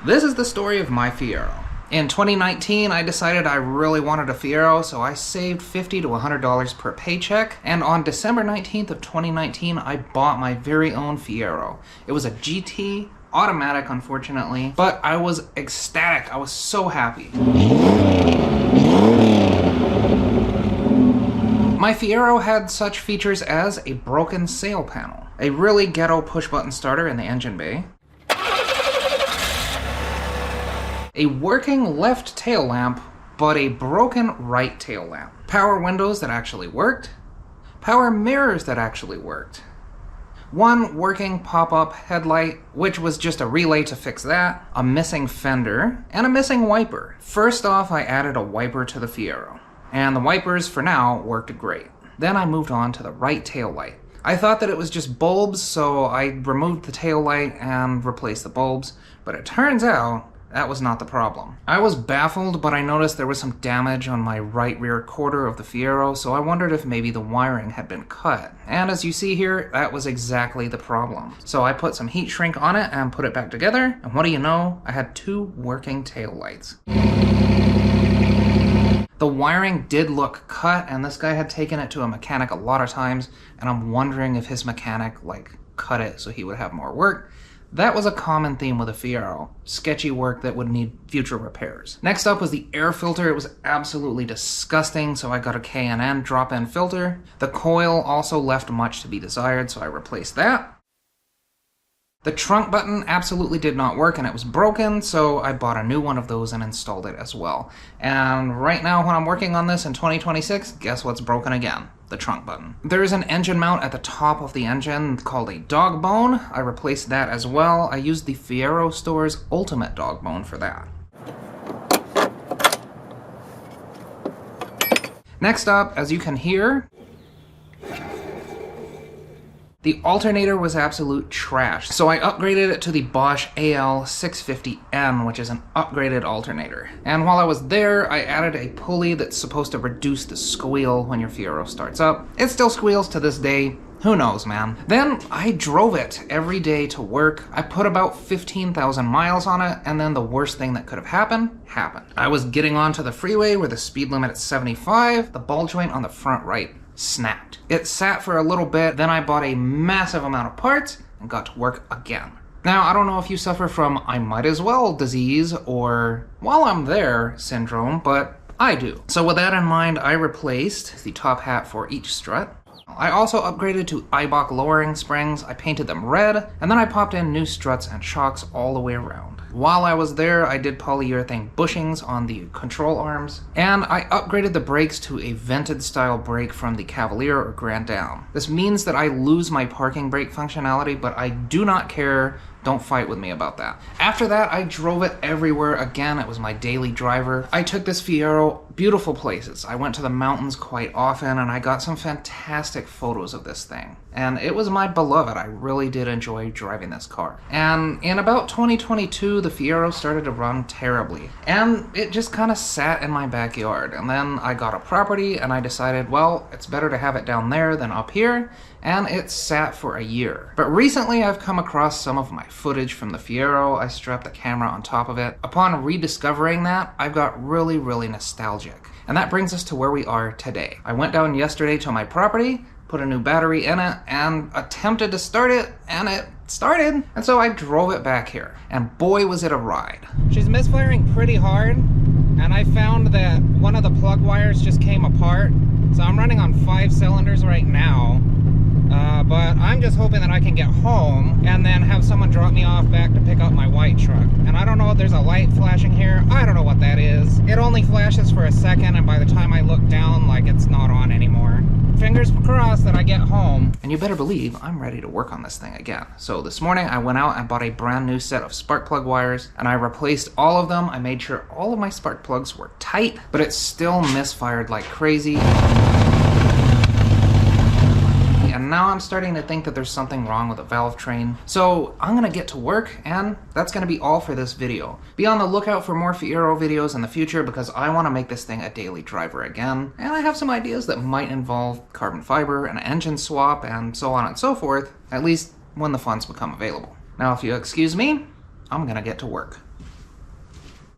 This is the story of my Fiero. In 2019, I decided I really wanted a Fiero, so I saved $50 to $100 per paycheck, and on December 19th of 2019, I bought my very own Fiero. It was a GT, automatic unfortunately, but I was ecstatic. I was so happy. My Fiero had such features as a broken sail panel, a really ghetto push-button starter in the engine bay, a working left tail lamp, but a broken right tail lamp, power windows that actually worked, power mirrors that actually worked, one working pop-up headlight, which was just a relay to fix that, a missing fender, and a missing wiper. First off, I added a wiper to the Fiero, and the wipers for now worked great. Then I moved on to the right tail light. I thought that it was just bulbs, so I removed the tail light and replaced the bulbs, but it turns out that was not the problem. I was baffled, but I noticed there was some damage on my right rear quarter of the Fiero, so I wondered if maybe the wiring had been cut. And as you see here, that was exactly the problem. So I put some heat shrink on it and put it back together, and what do you know? I had two working tail lights. The wiring did look cut, and this guy had taken it to a mechanic a lot of times, and I'm wondering if his mechanic, cut it so he would have more work. That was a common theme with a Fiero. Sketchy work that would need future repairs. Next up was the air filter. It was absolutely disgusting, so I got a K&N drop-in filter. The coil also left much to be desired, so I replaced that. The trunk button absolutely did not work and it was broken, so I bought a new one of those and installed it as well. And right now when I'm working on this in 2026, guess what's broken again? The trunk button. There is an engine mount at the top of the engine called a dog bone. I replaced that as well. I used the Fiero Store's Ultimate dog bone for that. Next up, as you can hear, the alternator was absolute trash, so I upgraded it to the Bosch AL650N, which is an upgraded alternator. And while I was there, I added a pulley that's supposed to reduce the squeal when your Fiero starts up. It still squeals to this day. Who knows, man? Then I drove it every day to work. I put about 15,000 miles on it, and then the worst thing that could have happened, happened. I was getting onto the freeway where the speed limit is 75, the ball joint on the front right snapped. It sat for a little bit, then I bought a massive amount of parts and got to work again. Now, I don't know if you suffer from I might as well disease or while I'm there syndrome, but I do. So with that in mind, I replaced the top hat for each strut. I also upgraded to Eibach lowering springs. I painted them red, and then I popped in new struts and shocks all the way around. While I was there, I did polyurethane bushings on the control arms, and I upgraded the brakes to a vented style brake from the Cavalier or Grand Am. This means that I lose my parking brake functionality, but I do not care. Don't fight with me about that. After that, I drove it everywhere again. It was my daily driver. I took this Fiero beautiful places. I went to the mountains quite often, and I got some fantastic photos of this thing. And it was my beloved. I really did enjoy driving this car. And in about 2022, the Fiero started to run terribly. And it just kind of sat in my backyard. And then I got a property, and I decided, well, it's better to have it down there than up here. And it sat for a year. But recently I've come across some of my footage from the Fiero. I strapped the camera on top of it. Upon rediscovering that, I've got really nostalgic. And that brings us to where we are today. I went down yesterday to my property, put a new battery in it, and attempted to start it, and it started. And so I drove it back here, and boy was it a ride. She's misfiring pretty hard, and I found that one of the plug wires just came apart. So I'm running on 5 cylinders right now. But I'm just hoping that I can get home and then have someone drop me off back to pick up my white truck. And I don't know if there's a light flashing here. I don't know what that is. It only flashes for a second, and by the time I look down, it's not on anymore. Fingers crossed that I get home. And you better believe I'm ready to work on this thing again. So this morning I went out and bought a brand new set of spark plug wires, and I replaced all of them. I made sure all of my spark plugs were tight, but it still misfired like crazy. And now I'm starting to think that there's something wrong with the valve train. So I'm gonna get to work, and that's gonna be all for this video. Be on the lookout for more Fiero videos in the future, because I wanna make this thing a daily driver again. And I have some ideas that might involve carbon fiber, an engine swap, and so on and so forth, at least when the funds become available. Now, if you excuse me, I'm gonna get to work.